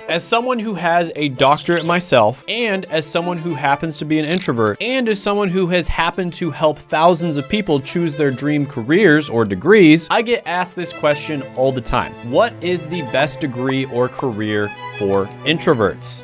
As someone who has a doctorate myself, and as someone who happens to be an introvert, and as someone who has happened to help thousands of people choose their dream careers or degrees, I get asked this question all the time. What is the best degree or career for introverts?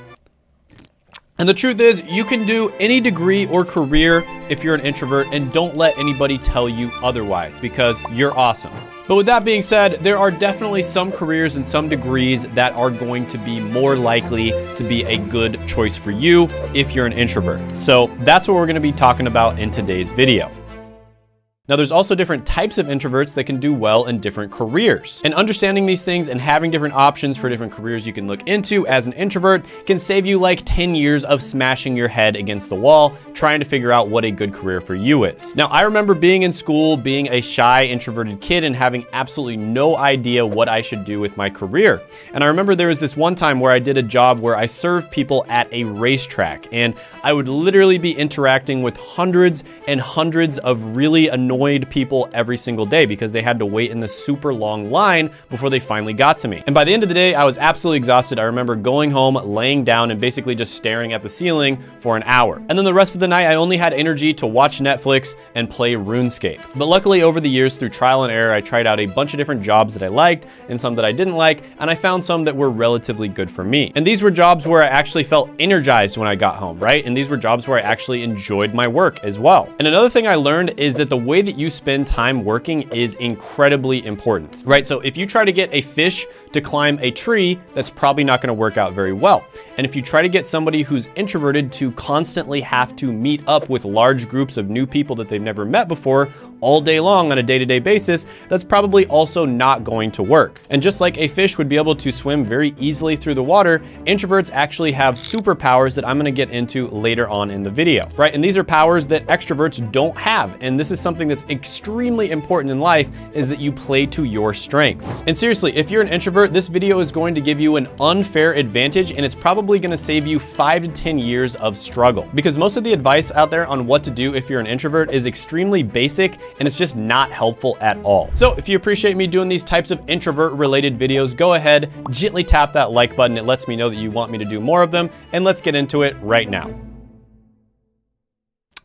And the truth is, you can do any degree or career if you're an introvert, and don't let anybody tell you otherwise, because you're awesome. But with that being said, there are definitely some careers and some degrees that are going to be more likely to be a good choice for you if you're an introvert. So that's what we're going to be talking about in today's video. Now, there's also different types of introverts that can do well in different careers. And understanding these things and having different options for different careers you can look into as an introvert can save you like 10 years of smashing your head against the wall, trying to figure out what a good career for you is. Now, I remember being in school, being a shy, introverted kid and having absolutely no idea what I should do with my career. And I remember there was this one time where I did a job where I served people at a racetrack, and I would literally be interacting with hundreds and hundreds of really annoying people every single day because they had to wait in this super long line before they finally got to me. And by the end of the day, I was absolutely exhausted. I remember going home, laying down, and basically just staring at the ceiling for an hour. And then the rest of the night, I only had energy to watch Netflix and play RuneScape. But luckily, over the years, through trial and error, I tried out a bunch of different jobs that I liked and some that I didn't like, and I found some that were relatively good for me. And these were jobs where I actually felt energized when I got home, right? And these were jobs where I actually enjoyed my work as well. And another thing I learned is that the way that you spend time working is incredibly important, right? So if you try to get a fish to climb a tree, that's probably not going to work out very well. And if you try to get somebody who's introverted to constantly have to meet up with large groups of new people that they've never met before all day long on a day-to-day basis, that's probably also not going to work. And just like a fish would be able to swim very easily through the water, introverts actually have superpowers that I'm going to get into later on in the video, right? And these are powers that extroverts don't have. And this is something that's extremely important in life, is that you play to your strengths. And seriously, if you're an introvert, this video is going to give you an unfair advantage, and it's probably going to save you 5 to 10 years of struggle, because most of the advice out there on what to do if you're an introvert is extremely basic, and it's just not helpful at all. So if you appreciate me doing these types of introvert related videos, go ahead, gently tap that like button. It lets me know that you want me to do more of them, and let's get into it right now.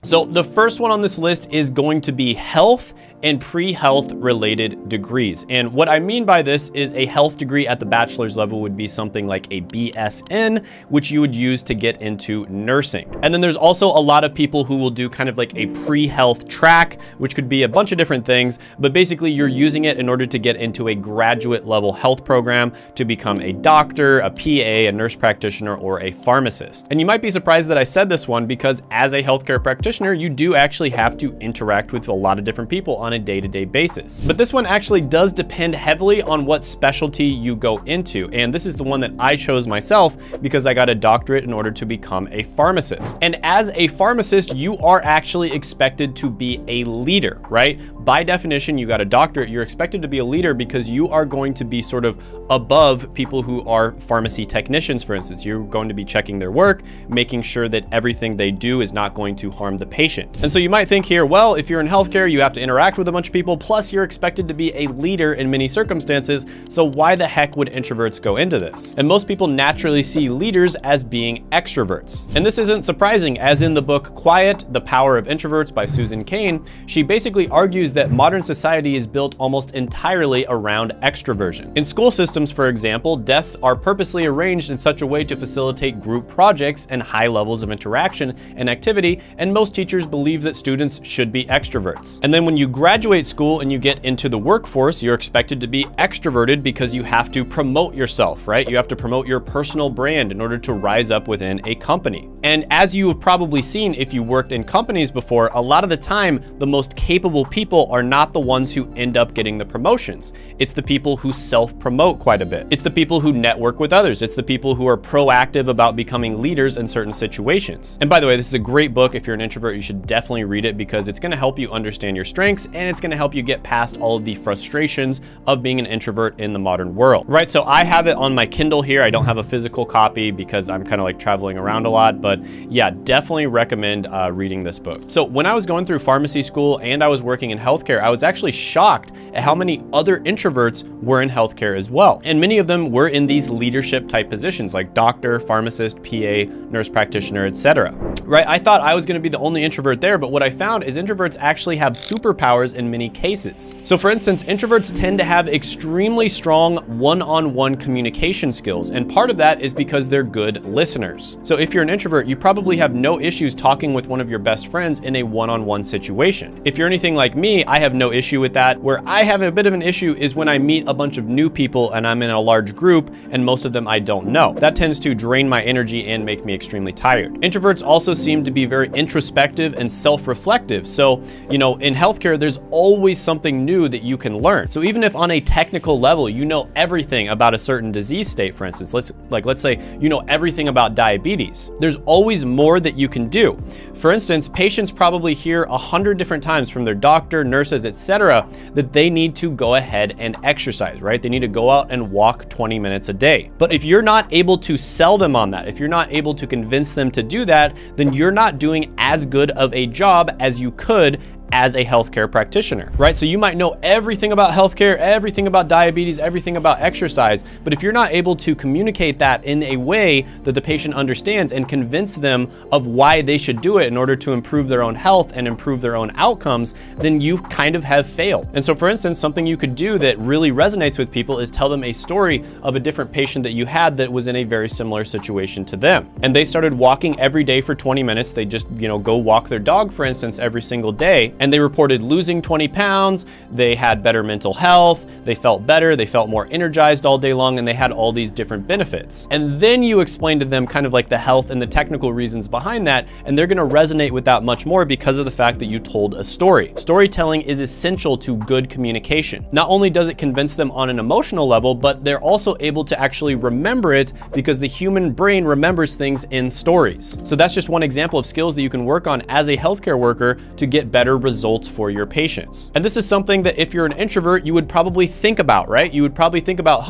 So the first one on this list is going to be health and pre-health related degrees. And what I mean by this is a health degree at the bachelor's level would be something like a BSN, which you would use to get into nursing. And then there's also a lot of people who will do kind of like a pre-health track, which could be a bunch of different things, but basically you're using it in order to get into a graduate level health program to become a doctor, a PA, a nurse practitioner, or a pharmacist. And you might be surprised that I said this one, because as a healthcare practitioner, you do actually have to interact with a lot of different people on a day-to-day basis. But this one actually does depend heavily on what specialty you go into. And this is the one that I chose myself because I got a doctorate in order to become a pharmacist. And as a pharmacist, you are actually expected to be a leader, right? By definition, you got a doctorate, you're expected to be a leader because you are going to be sort of above people who are pharmacy technicians, for instance. You're going to be checking their work, making sure that everything they do is not going to harm the patient. And so you might think here, well, if you're in healthcare, you have to interact with a bunch of people, plus you're expected to be a leader in many circumstances, so why the heck would introverts go into this? And most people naturally see leaders as being extroverts. And this isn't surprising, as in the book Quiet, The Power of Introverts by Susan Cain, she basically argues that modern society is built almost entirely around extroversion. In school systems, for example, desks are purposely arranged in such a way to facilitate group projects and high levels of interaction and activity, and most teachers believe that students should be extroverts. And then when you graduate school and you get into the workforce, you're expected to be extroverted because you have to promote yourself, right? You have to promote your personal brand in order to rise up within a company. And as you have probably seen if you worked in companies before, a lot of the time, the most capable people are not the ones who end up getting the promotions. It's the people who self-promote quite a bit. It's the people who network with others. It's the people who are proactive about becoming leaders in certain situations. And by the way, this is a great book. If you're an introvert, you should definitely read it because it's going to help you understand your strengths and it's gonna help you get past all of the frustrations of being an introvert in the modern world, right? So I have it on my Kindle here. I don't have a physical copy because I'm kind of like traveling around a lot, but yeah, definitely recommend reading this book. So when I was going through pharmacy school and I was working in healthcare, I was actually shocked at how many other introverts were in healthcare as well. And many of them were in these leadership type positions like doctor, pharmacist, PA, nurse practitioner, etc. Right? I thought I was gonna be the only introvert there, but what I found is introverts actually have superpowers in many cases. So for instance, introverts tend to have extremely strong one-on-one communication skills. And part of that is because they're good listeners. So if you're an introvert, you probably have no issues talking with one of your best friends in a one-on-one situation. If you're anything like me, I have no issue with that. Where I have a bit of an issue is when I meet a bunch of new people and I'm in a large group and most of them I don't know. That tends to drain my energy and make me extremely tired. Introverts also seem to be very introspective and self-reflective. So, you know, in healthcare, there's always something new that you can learn. So even if on a technical level, you know everything about a certain disease state, for instance, let's say you know everything about diabetes, there's always more that you can do. For instance, patients probably hear 100 different times from their doctor, nurses, etc., that they need to go ahead and exercise, right? They need to go out and walk 20 minutes a day. But if you're not able to sell them on that, if you're not able to convince them to do that, then you're not doing as good of a job as you could as a healthcare practitioner, right? So you might know everything about healthcare, everything about diabetes, everything about exercise, but if you're not able to communicate that in a way that the patient understands and convince them of why they should do it in order to improve their own health and improve their own outcomes, then you kind of have failed. And so for instance, something you could do that really resonates with people is tell them a story of a different patient that you had that was in a very similar situation to them. And they started walking every day for 20 minutes. They just, you know, go walk their dog, for instance, every single day. And they reported losing 20 pounds, they had better mental health, they felt better, they felt more energized all day long, and they had all these different benefits. And then you explain to them kind of like the health and the technical reasons behind that, and they're gonna resonate with that much more because of the fact that you told a story. Storytelling is essential to good communication. Not only does it convince them on an emotional level, but they're also able to actually remember it because the human brain remembers things in stories. So that's just one example of skills that you can work on as a healthcare worker to get better results for your patients. And this is something that if you're an introvert, you would probably think about, right? You would probably think about,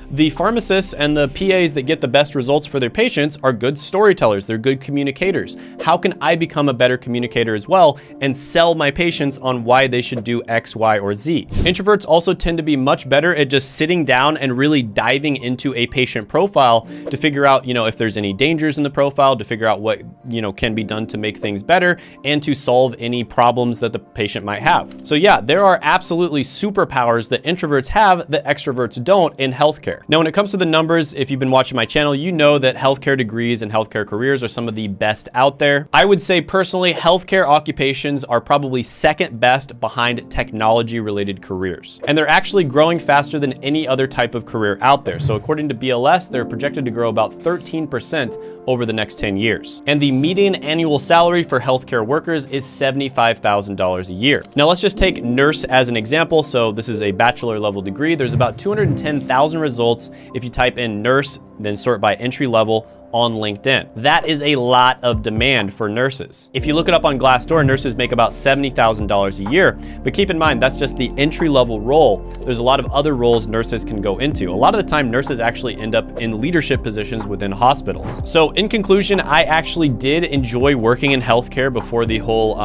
the pharmacists and the PAs that get the best results for their patients are good storytellers, they're good communicators. How can I become a better communicator as well and sell my patients on why they should do X, Y, or Z? Introverts also tend to be much better at just sitting down and really diving into a patient profile to figure out, you know, if there's any dangers in the profile, to figure out what, you know, can be done to make things better and to solve any problems that the patient might have. So yeah, there are absolutely superpowers that introverts have that extroverts don't in healthcare. Now, when it comes to the numbers, if you've been watching my channel, you know that healthcare degrees and healthcare careers are some of the best out there. I would say personally, healthcare occupations are probably second best behind technology related careers. And they're actually growing faster than any other type of career out there. So according to BLS, they're projected to grow about 13% over the next 10 years. And the median annual salary for healthcare workers is $75,000 a year. Now let's just take nurse as an example. So this is a bachelor level degree. There's about 210,000 results if you type in nurse, then sort by entry level on LinkedIn. That is a lot of demand for nurses. If you look it up on Glassdoor, nurses make about $70,000 a year, but keep in mind, that's just the entry-level role. There's a lot of other roles nurses can go into. A lot of the time, nurses actually end up in leadership positions within hospitals. So in conclusion, I actually did enjoy working in healthcare before the whole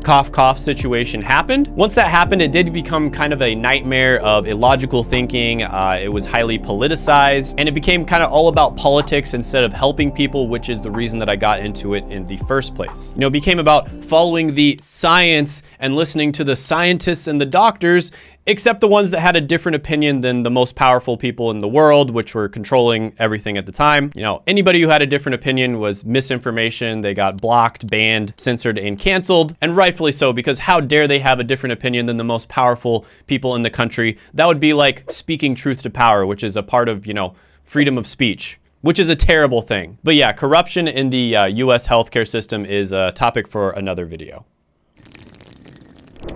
cough cough situation happened. Once that happened, it did become kind of a nightmare of illogical thinking. It was highly politicized, and it became kind of all about politics instead of helping people, which is the reason that I got into it in the first place. You know, it became about following the science and listening to the scientists and the doctors, except the ones that had a different opinion than the most powerful people in the world, which were controlling everything at the time. You know, anybody who had a different opinion was misinformation. They got blocked, banned, censored, and canceled, and rightfully so, because how dare they have a different opinion than the most powerful people in the country? That would be like speaking truth to power, which is a part of, you know, freedom of speech, which is a terrible thing. But yeah, corruption in the US healthcare system is a topic for another video.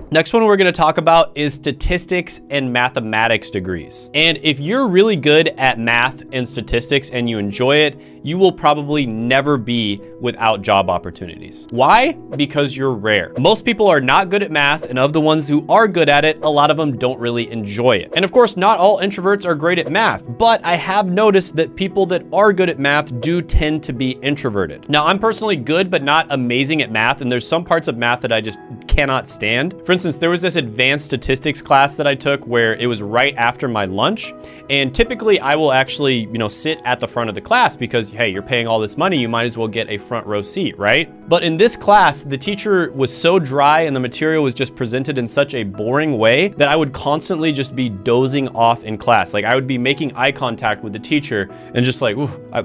Next one we're gonna talk about is statistics and mathematics degrees. And if you're really good at math and statistics and you enjoy it, you will probably never be without job opportunities. Why? Because you're rare. Most people are not good at math, and of the ones who are good at it, a lot of them don't really enjoy it. And of course, not all introverts are great at math, but I have noticed that people that are good at math do tend to be introverted. Now, I'm personally good, but not amazing at math, and there's some parts of math that I just cannot stand. For instance, there was this advanced statistics class that I took where it was right after my lunch, and typically I will actually, sit at the front of the class because, hey, you're paying all this money, you might as well get a front row seat, right? But in this class, the teacher was so dry and the material was just presented in such a boring way that I would constantly just be dozing off in class. Like I would be making eye contact with the teacher and just like,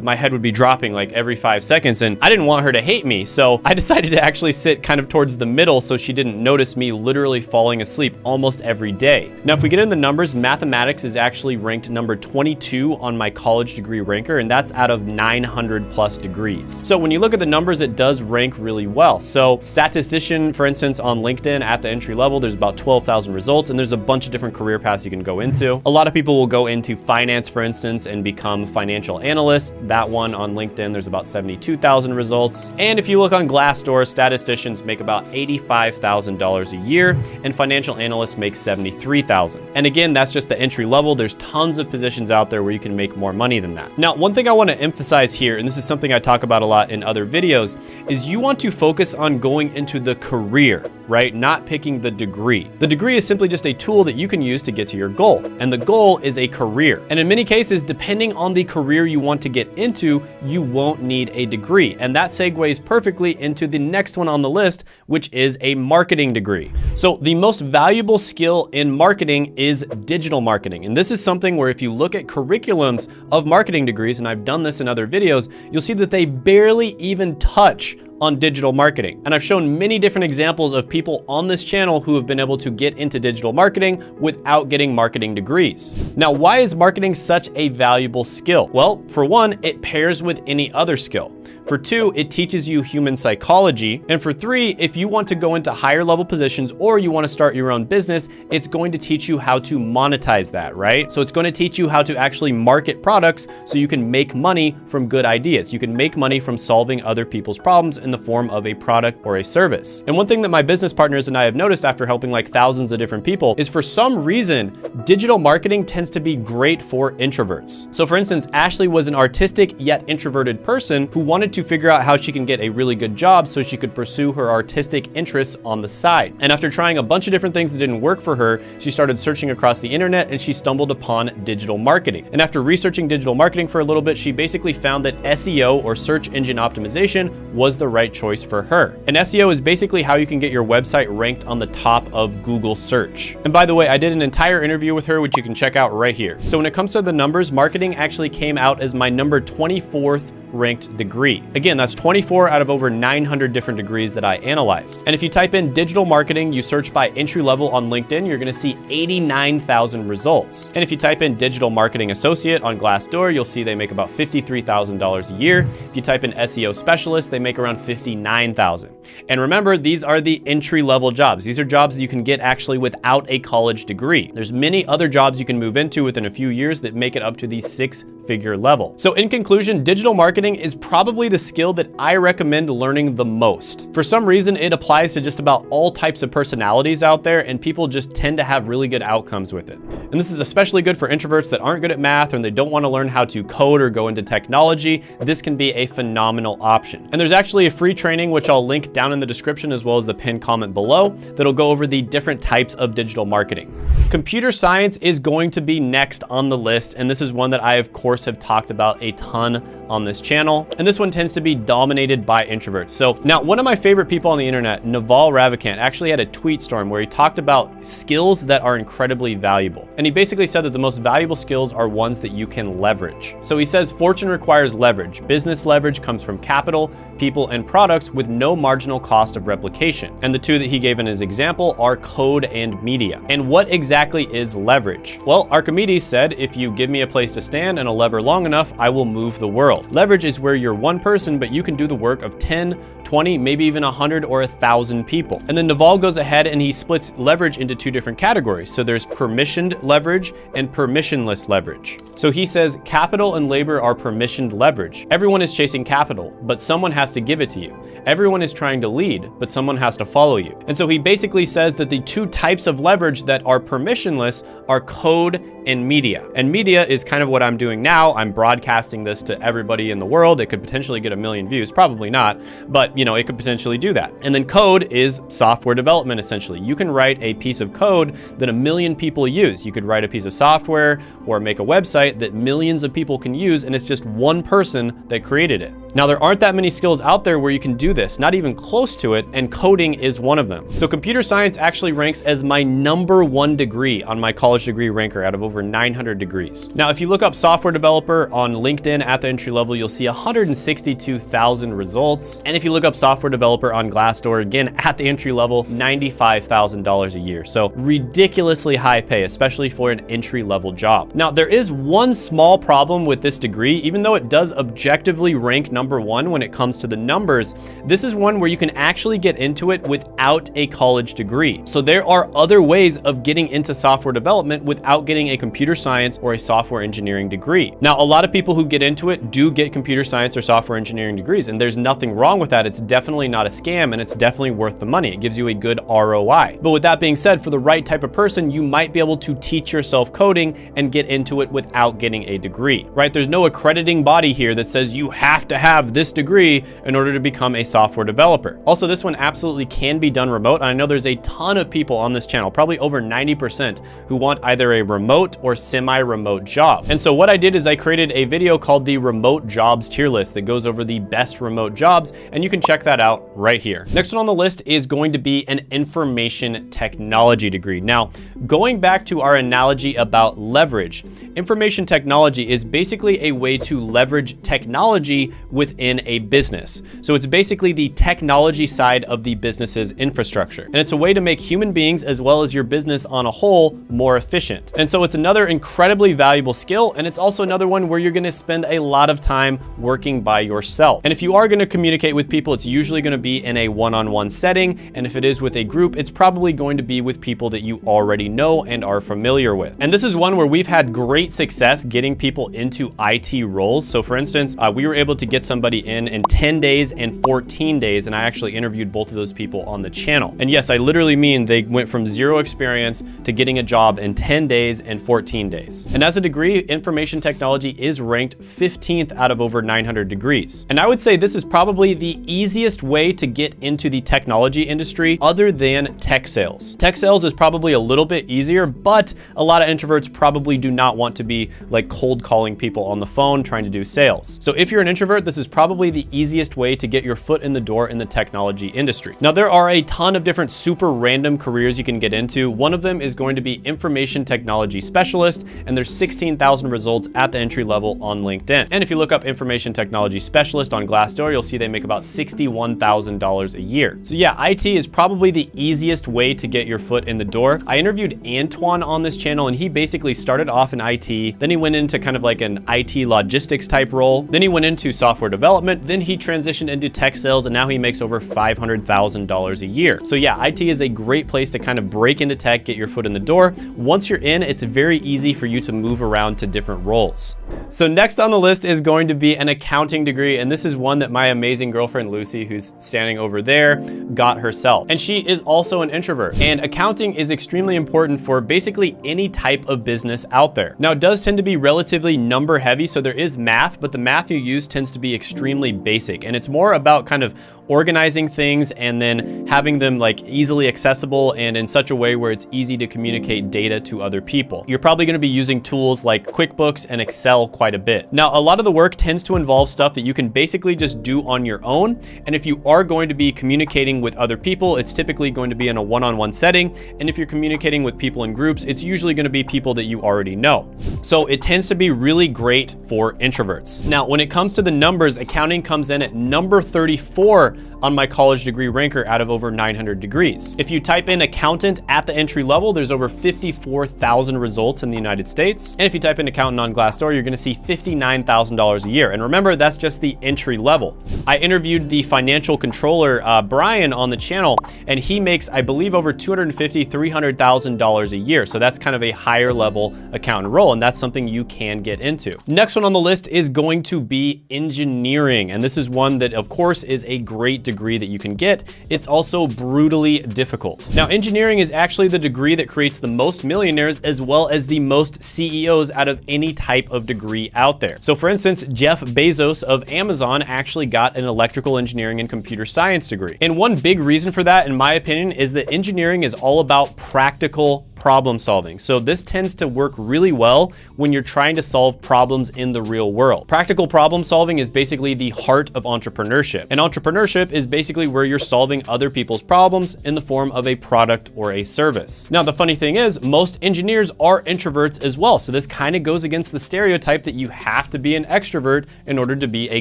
my head would be dropping like every 5 seconds, and I didn't want her to hate me. So I decided to actually sit kind of towards the middle so she didn't notice me literally falling asleep almost every day. Now, if we get in the numbers, mathematics is actually ranked number 22 on my college degree ranker, and that's out of 900 plus degrees. So when you look at the numbers, it does rank really well. So statistician, for instance, on LinkedIn at the entry level, there's about 12,000 results, and there's a bunch of different career paths you can go into. A lot of people will go into finance, for instance, and become financial analysts. That one on LinkedIn, there's about 72,000 results. And if you look on Glassdoor, statisticians make about $85,000 a year, and financial analysts make $73,000. And again, that's just the entry level. There's tons of positions out there where you can make more money than that. Now, one thing I want to emphasize here, and this is something I talk about a lot in other videos, is you want to focus on going into the career, right? Not picking the degree. The degree is simply just a tool that you can use to get to your goal, and the goal is a career. And in many cases, depending on the career you want to get into, you won't need a degree. And that segues perfectly into the next one on the list, which is a marketing degree. So the most valuable skill in marketing is digital marketing. And this is something where if you look at curriculums of marketing degrees, and I've done this in other videos, you'll see that they barely even touch on digital marketing. And I've shown many different examples of people on this channel who have been able to get into digital marketing without getting marketing degrees. Now, why is marketing such a valuable skill? Well, for one, it pairs with any other skill. For two, it teaches you human psychology. And for three, if you want to go into higher level positions or you want to start your own business, it's going to teach you how to monetize that, right? So it's going to teach you how to actually market products so you can make money from good ideas. You can make money from solving other people's problems in the form of a product or a service. And one thing that my business partners and I have noticed after helping like thousands of different people is for some reason, digital marketing tends to be great for introverts. So for instance, Ashley was an artistic yet introverted person who wanted to figure out how she can get a really good job so she could pursue her artistic interests on the side. And after trying a bunch of different things that didn't work for her, she started searching across the internet and she stumbled upon digital marketing. And after researching digital marketing for a little bit, she basically found that SEO, or search engine optimization, was the right choice for her. And SEO is basically how you can get your website ranked on the top of Google search. And by the way, I did an entire interview with her, which you can check out right here. So when it comes to the numbers, marketing actually came out as my number 24th ranked degree. Again, that's 24 out of over 900 different degrees that I analyzed. And if you type in digital marketing, you search by entry level on LinkedIn, you're gonna see 89,000 results. And if you type in digital marketing associate on Glassdoor, you'll see they make about $53,000 a year. If you type in SEO specialist, they make around $59,000. And remember, these are the entry level jobs. These are jobs that you can get actually without a college degree. There's many other jobs you can move into within a few years that make it up to the 6-figure level. So in conclusion, digital marketing is probably the skill that I recommend learning the most. For some reason, it applies to just about all types of personalities out there, and people just tend to have really good outcomes with it. And this is especially good for introverts that aren't good at math and they don't want to learn how to code or go into technology. This can be a phenomenal option. And there's actually a free training, which I'll link down in the description as well as the pinned comment below, that'll go over the different types of digital marketing. Computer science is going to be next on the list, and this is one that I, of course, have talked about a ton on this channel. And this one tends to be dominated by introverts. So now, one of my favorite people on the internet, Naval Ravikant, actually had a tweet storm where he talked about skills that are incredibly valuable. And he basically said that the most valuable skills are ones that you can leverage. So he says, fortune requires leverage. Business leverage comes from capital, people, and products with no marginal cost of replication. And the two that he gave in his example are code and media. And what exactly is leverage? Well, Archimedes said, if you give me a place to stand and a level lever long enough, I will move the world. Leverage is where you're one person, but you can do the work of 10, 20, maybe even 100 or 1,000 people. And then Naval goes ahead and he splits leverage into two different categories. So there's permissioned leverage and permissionless leverage. So he says capital and labor are permissioned leverage. Everyone is chasing capital, but someone has to give it to you. Everyone is trying to lead, but someone has to follow you. And so he basically says that the two types of leverage that are permissionless are code and media. And media is kind of what I'm doing now. I'm broadcasting this to everybody in the world. It could potentially get 1 million views, probably not, but it could potentially do that. And then code is software development, essentially. You can write a piece of code that 1 million people use. You could write a piece of software or make a website that millions of people can use, and it's just one person that created it. Now, there aren't that many skills out there where you can do this, not even close to it, and coding is one of them. So computer science actually ranks as my #1 degree on my college degree ranker out of over 900 degrees. Now, if you look up software developer on LinkedIn at the entry level, you'll see 162,000 results. And if you look up software developer on Glassdoor, again, at the entry level, $95,000 a year. So ridiculously high pay, especially for an entry level job. Now, there is one small problem with this degree. Even though it does objectively rank #1 when it comes to the numbers, this is one where you can actually get into it without a college degree. So there are other ways of getting into software development without getting a computer science or a software engineering degree. Now, a lot of people who get into it do get computer science or software engineering degrees, and there's nothing wrong with that. It's definitely not a scam, and it's definitely worth the money. It gives you a good ROI. But with that being said, for the right type of person, you might be able to teach yourself coding and get into it without getting a degree, right? There's no accrediting body here that says you have to have this degree in order to become a software developer. Also, this one absolutely can be done remote. I know there's a ton of people on this channel, probably over 90%, who want either a remote or semi-remote job. And so what I did is I created a video called the remote jobs tier list that goes over the best remote jobs, and you can check that out right here. Next one on the list is going to be an information technology degree. Now, going back to our analogy about leverage, information technology is basically a way to leverage technology within a business. So it's basically the technology side of the business's infrastructure. And it's a way to make human beings as well as your business on a whole more efficient. And so it's another incredibly valuable skill, and it's also another one where you're gonna spend a lot of time working by yourself. And if you are gonna communicate with people, it's usually gonna be in a one-on-one setting, and if it is with a group, it's probably going to be with people that you already know and are familiar with. And this is one where we've had great success getting people into IT roles. So for instance, we were able to get somebody in 10 days and 14 days, and I actually interviewed both of those people on the channel. And yes, I literally mean they went from 0 experience to getting a job in 10 days and 14 days. And as a degree, information technology is ranked 15th out of over 900 degrees. And I would say this is probably the easiest way to get into the technology industry other than tech sales. Tech sales is probably a little bit easier, but a lot of introverts probably do not want to be like cold calling people on the phone trying to do sales. So if you're an introvert, this is probably the easiest way to get your foot in the door in the technology industry. Now, there are a ton of different super random careers you can get into. One of them is going to be information technology specialist, and there's 16,000 results at the entry level on LinkedIn. And if you look up information technology specialist on Glassdoor, you'll see they make about $61,000 a year. So yeah, IT is probably the easiest way to get your foot in the door. I interviewed Antoine on this channel, and he basically started off in IT, then he went into kind of like an IT logistics type role, then he went into software development, then he transitioned into tech sales, and now he makes over $500,000 a year. So yeah, IT is a great place to kind of break into tech, get your foot in the door. Once you're in, it's very easy for you to move around to different roles. So next on the list is going to be an accounting degree, and this is one that my amazing girlfriend Lucy, who's standing over there, got herself. And she is also an introvert. And accounting is extremely important for basically any type of business out there. Now, it does tend to be relatively number heavy, so there is math, but the math you use tends to be extremely basic, and it's more about kind of organizing things and then having them like easily accessible and in such a way where it's easy to communicate data to other people. You're probably going to be using tools like QuickBooks and Excel quite a bit. Now, a lot of the work tends to involve stuff that you can basically just do on your own. And if you are going to be communicating with other people, it's typically going to be in a one-on-one setting. And if you're communicating with people in groups, it's usually going to be people that you already know. So it tends to be really great for introverts. Now, when it comes to the numbers, accounting comes in at number 34 on my college degree ranker out of over 900 degrees. If you type in accountant at the entry level, there's over 54,000 results in the United States. And if you type in accountant on Glassdoor, Glassdoor, you're gonna see $59,000 a year. And remember, that's just the entry level. I interviewed the financial controller, Brian, on the channel, and he makes, I believe, over $250,000, $300,000 a year. So that's kind of a higher level accountant role, and that's something you can get into. Next one on the list is going to be engineering. And this is one that, of course, is a great degree that you can get. It's also brutally difficult. Now, engineering is actually the degree that creates the most millionaires as well as the most CEOs out of any type of degree out there. So for instance, Jeff Bezos of Amazon actually got an electrical engineering and computer science degree. And one big reason for that, in my opinion, is that engineering is all about practical problem solving. So this tends to work really well when you're trying to solve problems in the real world. Practical problem solving is basically the heart of entrepreneurship. And entrepreneurship is basically where you're solving other people's problems in the form of a product or a service. Now, the funny thing is, most engineers are introverts as well. So this kind of goes against the stereotype that you have to be an extrovert in order to be a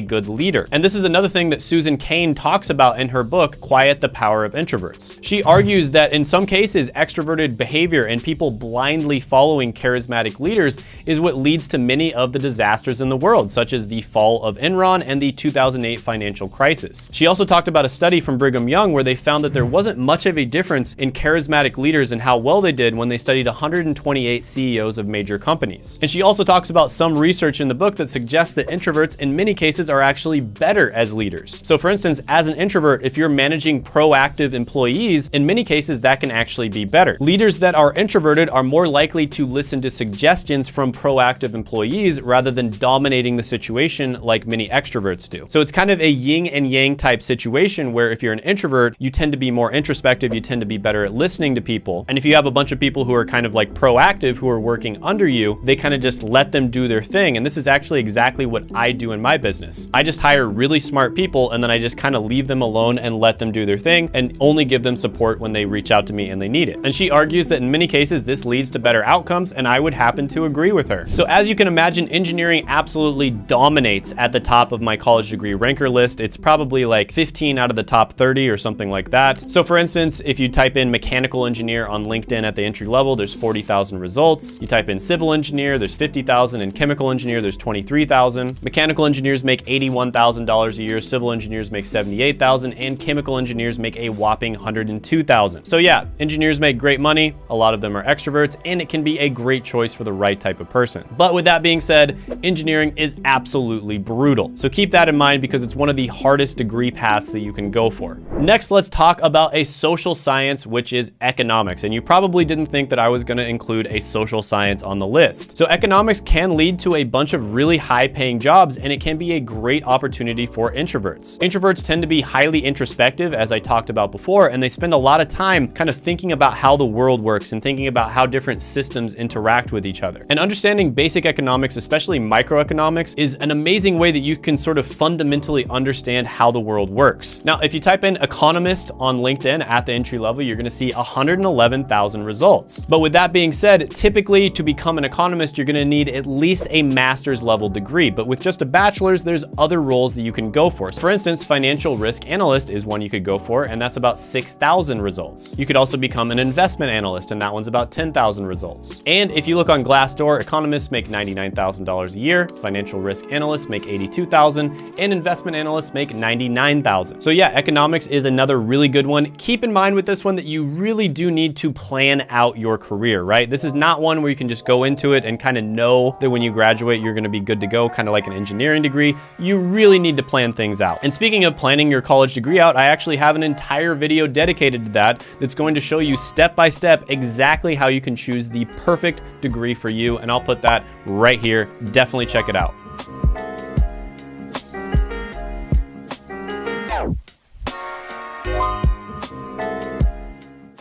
good leader. And this is another thing that Susan Cain talks about in her book, Quiet the Power of Introverts. She argues that in some cases, extroverted behavior and people blindly following charismatic leaders is what leads to many of the disasters in the world, such as the fall of Enron and the 2008 financial crisis. She also talked about a study from Brigham Young where they found that there wasn't much of a difference in charismatic leaders and how well they did when they studied 128 CEOs of major companies. And she also talks about some research in the book that suggests that introverts in many cases are actually better as leaders. So for instance, as an introvert, if you're managing proactive employees, in many cases that can actually be better. Leaders that are introverted are more likely to listen to suggestions from proactive employees rather than dominating the situation like many extroverts do. So it's kind of a yin and yang type situation where if you're an introvert, you tend to be more introspective, you tend to be better at listening to people. And if you have a bunch of people who are kind of like proactive, who are working under you, they kind of just let them do their thing. And this is actually exactly what I do in my business. I just hire really smart people and then I just kind of leave them alone and let them do their thing and only give them support when they reach out to me and they need it. And she argues that in many cases, this leads to better outcomes, and I would happen to agree with her. So as you can imagine, engineering absolutely dominates at the top of my college degree ranker list. It's probably like 15 out of the top 30 or something like that. So for instance, if you type in mechanical engineer on LinkedIn at the entry level, there's 40,000 results. You type in civil engineer, there's 50,000, and chemical engineer, there's 23,000. Mechanical engineers make $81,000 a year, civil engineers make $78,000, and chemical engineers make a whopping $102,000. So yeah, engineers make great money. A lot of them are extroverts, and it can be a great choice for the right type of person. But with that being said, engineering is absolutely brutal. So keep that in mind because it's one of the hardest degree paths that you can go for. Next, let's talk about a social science, which is economics. And you probably didn't think that I was going to include a social science on the list. So economics can lead to a bunch of really high paying jobs, and it can be a great opportunity for introverts. Introverts tend to be highly introspective, as I talked about before, and they spend a lot of time kind of thinking about how the world works and thinking about how different systems interact with each other. And understanding basic economics, especially microeconomics, is an amazing way that you can sort of fundamentally understand how the world works. Now, if you type in economist on LinkedIn at the entry level, you're gonna see 111,000 results. But with that being said, typically to become an economist, you're gonna need at least a master's level degree. But with just a bachelor's, there's other roles that you can go for. So for instance, financial risk analyst is one you could go for, and that's about 6,000 results. You could also become an investment analyst, and that one's about 10,000 results. And if you look on Glassdoor, economists make $99,000 a year, financial risk analysts make $82,000, and investment analysts make $99,000. So yeah, economics is another really good one. Keep in mind with this one that you really do need to plan out your career, right? This is not one where you can just go into it and kind of know that when you graduate, you're gonna be good to go, kind of like an engineering degree. You really need to plan things out. And speaking of planning your college degree out, I actually have an entire video dedicated to that that's going to show you step by step exactly how you can choose the perfect degree for you. And I'll put that right here. Definitely check it out.